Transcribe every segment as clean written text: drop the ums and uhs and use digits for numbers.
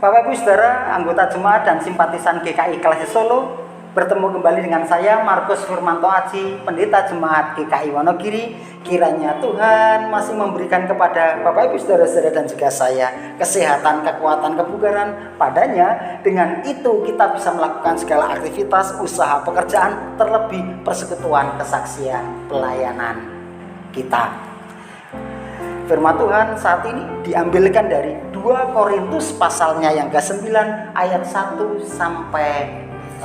Bapak Ibu Saudara, anggota jemaat dan simpatisan GKI Klasi Solo, bertemu kembali dengan saya Markus Firmanto Aji, pendeta jemaat GKI Wonogiri. Kiranya Tuhan masih memberikan kepada Bapak Ibu Saudara-saudara dan juga saya kesehatan, kekuatan, kebugaran padanya. Dengan itu kita bisa melakukan segala aktivitas, usaha, pekerjaan, terlebih persekutuan, kesaksian, pelayanan kita. Firman Tuhan saat ini diambilkan dari 2 Korintus pasalnya yang ke-9 ayat 1 sampai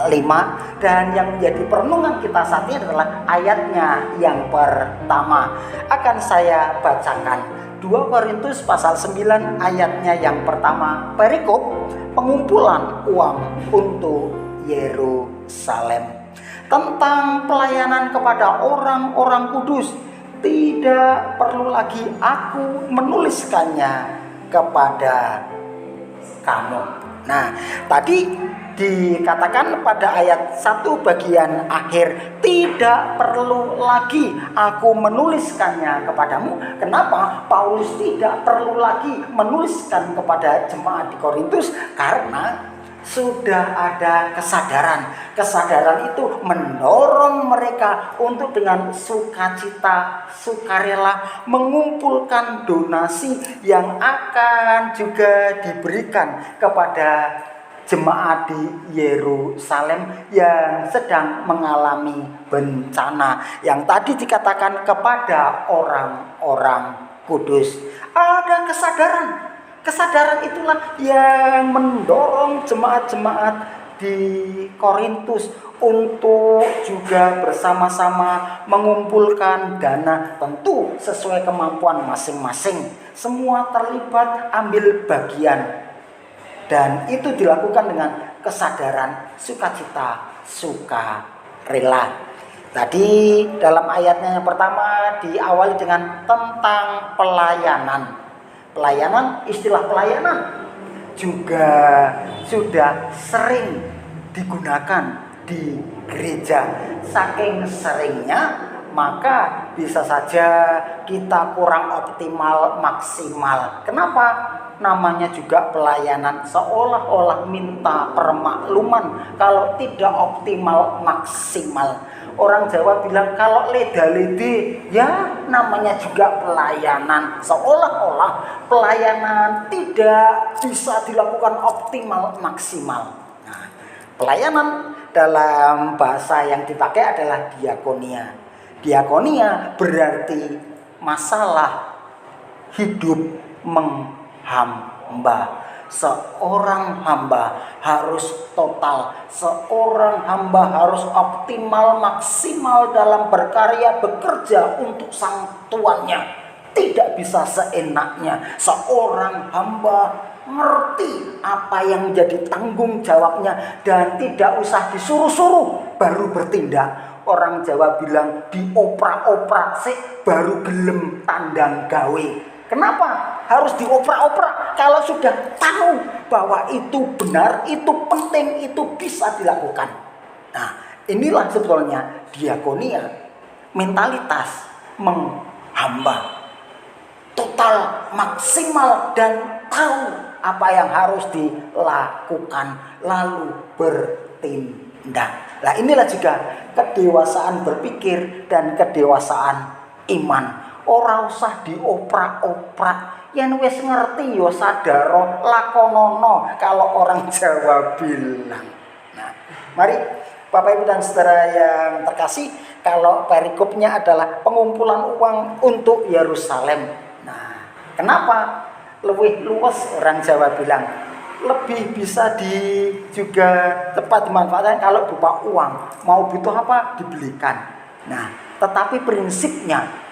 5, dan yang menjadi perenungan kita saat ini adalah ayatnya yang pertama. Akan saya bacakan 2 Korintus pasal 9 ayatnya yang pertama, perikop pengumpulan uang untuk Yerusalem. Tentang pelayanan kepada orang-orang kudus, tidak perlu lagi aku menuliskannya kepada kamu. Nah, tadi dikatakan pada ayat 1 bagian akhir, tidak perlu lagi aku menuliskannya kepadamu. Kenapa Paulus tidak perlu lagi menuliskan kepada jemaat di Korintus? Karena sudah ada kesadaran. Kesadaran itu mendorong mereka untuk dengan sukacita, sukarela mengumpulkan donasi yang akan juga diberikan kepada jemaat di Yerusalem yang sedang mengalami bencana, yang tadi dikatakan kepada orang-orang kudus. Ada kesadaran. Kesadaran itulah yang mendorong jemaat-jemaat di Korintus untuk juga bersama-sama mengumpulkan dana, tentu sesuai kemampuan masing-masing. Semua terlibat ambil bagian, dan itu dilakukan dengan kesadaran, sukacita, sukarela. Tadi dalam ayatnya yang pertama diawali dengan tentang pelayanan. Pelayanan, istilah pelayanan juga sudah sering digunakan di gereja. Saking seringnya, maka bisa saja kita kurang optimal, maksimal. Kenapa? Namanya juga pelayanan, seolah-olah minta permakluman kalau tidak optimal, maksimal. Orang Jawa bilang kalau leda-lede, ya namanya juga pelayanan. Seolah-olah pelayanan tidak bisa dilakukan optimal, maksimal. Nah, pelayanan dalam bahasa yang dipakai adalah diakonia. Diakonia berarti masalah hidup menghamba. Seorang hamba harus total, seorang hamba harus optimal, maksimal dalam berkarya, bekerja untuk sang tuannya. Tidak bisa seenaknya. Seorang hamba ngerti apa yang menjadi tanggung jawabnya dan tidak usah disuruh-suruh baru bertindak. Orang Jawa bilang dioprak-oprak sih baru gelem tandang gawe. Kenapa harus dioprak-oprak kalau sudah tahu bahwa itu benar, itu penting, itu bisa dilakukan? Nah, inilah sebetulnya diakonia, mentalitas menghamba, total, maksimal, dan tahu apa yang harus dilakukan, lalu bertindak. Nah, inilah juga kedewasaan berpikir dan kedewasaan iman. Ora usah dioprak-oprak, yen wis ngerti yo sadaro lakonono kalau orang Jawa bilang. Nah, mari Bapak Ibu dan Saudara yang terkasih, kalau perikopnya adalah pengumpulan uang untuk Yerusalem. Nah, kenapa lebih luas orang Jawa bilang? Lebih bisa juga tepat dimanfaatkan kalau berupa uang. Mau butuh apa dibelikan. Nah, tetapi prinsipnya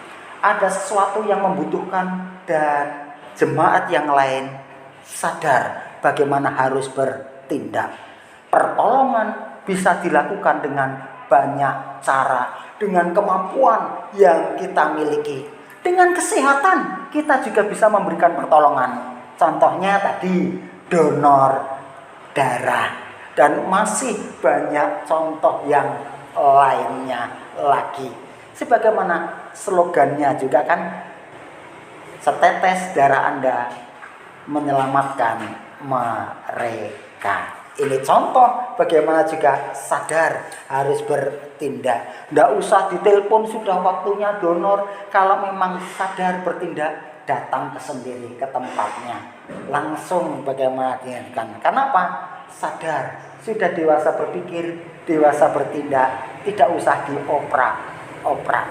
ada sesuatu yang membutuhkan dan jemaat yang lain sadar bagaimana harus bertindak. Pertolongan bisa dilakukan dengan banyak cara, dengan kemampuan yang kita miliki. Dengan kesehatan kita juga bisa memberikan pertolongan. Contohnya tadi donor darah, dan masih banyak contoh yang lainnya lagi. Sebagaimana slogannya juga kan, setetes darah Anda menyelamatkan mereka. Ini contoh bagaimana juga sadar harus bertindak. Tidak usah ditelepon sudah waktunya donor. Kalau memang sadar bertindak, datang ke sendiri ke tempatnya. Langsung bagaimana diingatkan. Kenapa? Sadar, sudah dewasa berpikir, dewasa bertindak, tidak usah dioprak-oprak.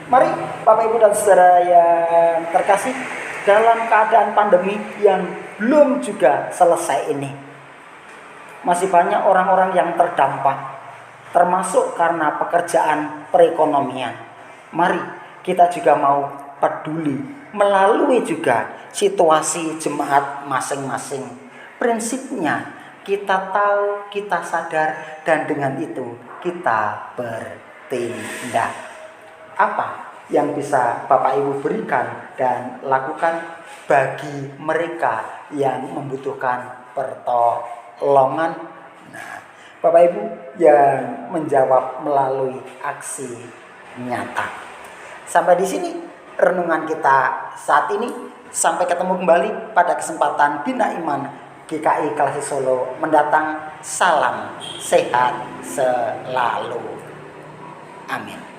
Mari Bapak Ibu dan Saudara yang terkasih, dalam keadaan pandemi yang belum juga selesai ini, masih banyak orang-orang yang terdampak, termasuk karena pekerjaan perekonomian. Mari kita juga mau peduli melalui juga situasi jemaat masing-masing. Prinsipnya kita tahu, kita sadar, dan dengan itu kita bertindak. Apa yang bisa Bapak Ibu berikan dan lakukan bagi mereka yang membutuhkan pertolongan? Nah, Bapak Ibu yang menjawab melalui aksi nyata. Sampai di sini renungan kita saat ini. Sampai ketemu kembali pada kesempatan Bina Iman GKI Kelasi Solo mendatang. Salam sehat selalu. Amin.